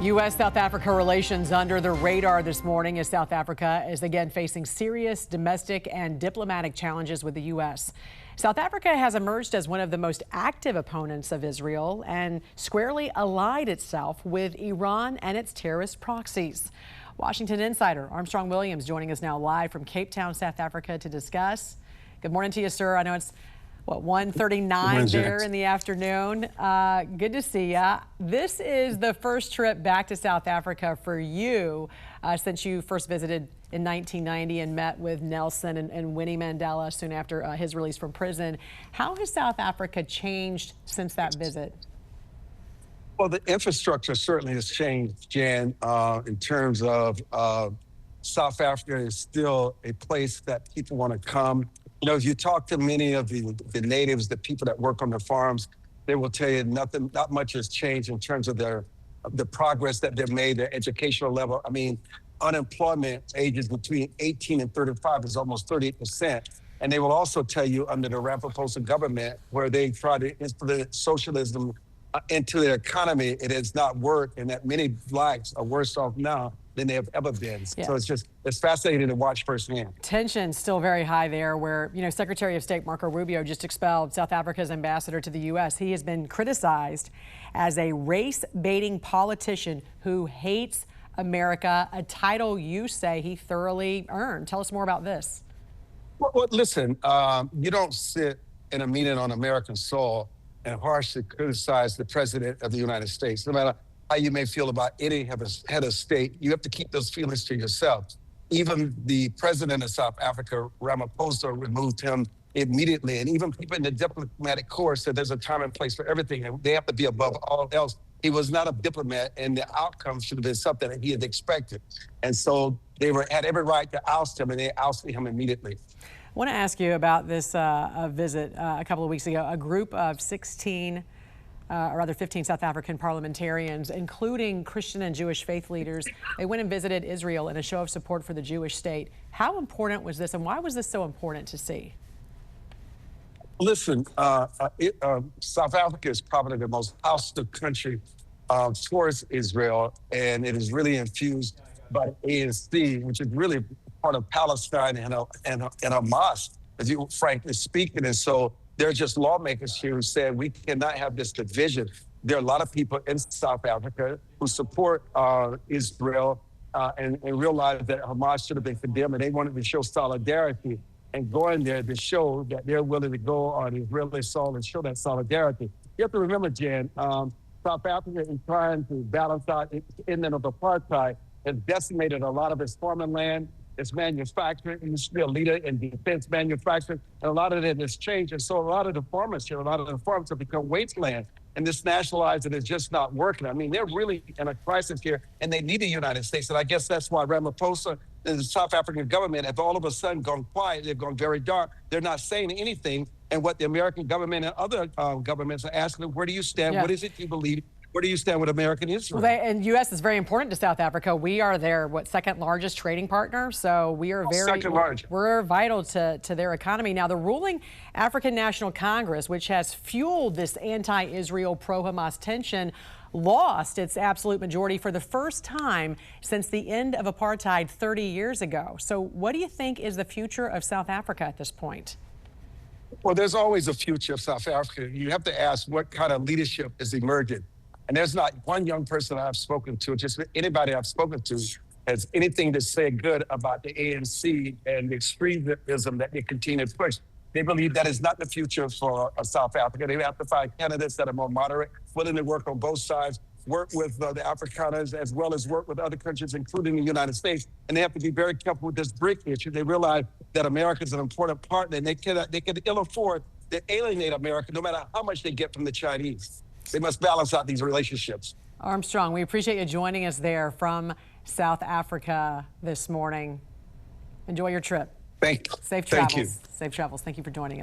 U.S.-South Africa relations under the radar this morning as South Africa is again facing serious domestic and diplomatic challenges with the U.S. South Africa has emerged as one of the most active opponents of Israel and squarely allied itself with Iran and its terrorist proxies. Washington insider Armstrong Williams joining us now live from Cape Town, South Africa to discuss. Good morning to you, sir. I know it's 1:39 there in the afternoon. Good to see ya. This is the first trip back to South Africa for you since you first visited in 1990 and met with Nelson and Winnie Mandela soon after his release from prison. How has South Africa changed since that visit? Well, the infrastructure certainly has changed, Jan, in terms of South Africa is still a place that people want to come. You know, if you talk to many of the natives, the people that work on the farms, they will tell you not much has changed in terms of the progress that they've made, their educational level. I mean, unemployment ages between 18 and 35 is almost 38%. And they will also tell you under the Ramaphosa government, where they try to implement socialism into their economy, it has not worked, and that many blacks are worse off now than they have ever been. Yeah. So it's fascinating to watch firsthand. Tension's still very high there where, you know, Secretary of State Marco Rubio just expelled South Africa's ambassador to the U.S. He has been criticized as a race-baiting politician who hates America, a title you say he thoroughly earned. Tell us more about this. Well listen, you don't sit in a meeting on American soil and harshly criticize the president of the United States. No matter how you may feel about any head of state, you have to keep those feelings to yourself. Even the president of South Africa, Ramaphosa, removed him immediately. And even people in the diplomatic corps said there's a time and place for everything, and they have to be above all else. He was not a diplomat, and the outcome should have been something that he had expected. And so they had every right to oust him, and they ousted him immediately. I want to ask you about this visit a couple of weeks ago. A group of 15 South African parliamentarians, including Christian and Jewish faith leaders, they went and visited Israel in a show of support for the Jewish state. How important was this, and why was this so important to see? Listen, South Africa is probably the most hostile country towards Israel, and it is really infused by the ANC, which is really part of Palestine and Hamas, as you frankly speaking. And so there are just lawmakers here who said we cannot have this division. There are a lot of people in South Africa who support Israel and realize that Hamas should have been condemned, and they wanted to show solidarity and going there to show that they're willing to go on Israeli soil and show that solidarity. You have to remember, Jan, South Africa is trying to balance out its ending of apartheid, has decimated a lot of its farming land, its manufacturing industry, a leader in defense manufacturing, and a lot of it has changed. And so a lot of the farmers here, a lot of the farms have become wasteland, and this nationalizing is just not working. I mean, they're really in a crisis here, and they need the United States. And I guess that's why Ramaphosa and the South African government have all of a sudden gone quiet. They've gone very dark. They're not saying anything. And what the American government and other governments are asking them, where do you stand? Yeah. What is it you believe? Where do you stand with American Israel? Well, and U.S. is very important to South Africa. We are their second largest trading partner, so we are we're vital to their economy. Now, the ruling African National Congress, which has fueled this anti-Israel, pro-Hamas tension, lost its absolute majority for the first time since the end of apartheid 30 years ago. So, what do you think is the future of South Africa at this point? Well, there's always a future of South Africa. You have to ask what kind of leadership is emerging. And there's not one young person I've spoken to, just anybody I've spoken to, has anything to say good about the ANC and the extremism that they continue to push. They believe that is not the future for South Africa. They have to find candidates that are more moderate, willing to work on both sides, work with the Afrikaners, as well as work with other countries, including the United States. And they have to be very careful with this BRIC issue. They realize that America is an important partner, and they can ill afford to alienate America no matter how much they get from the Chinese. They must balance out these relationships. Armstrong, we appreciate you joining us there from South Africa this morning. Enjoy your trip. Thank you. Safe travels. Thank you. Safe travels. Thank you for joining us.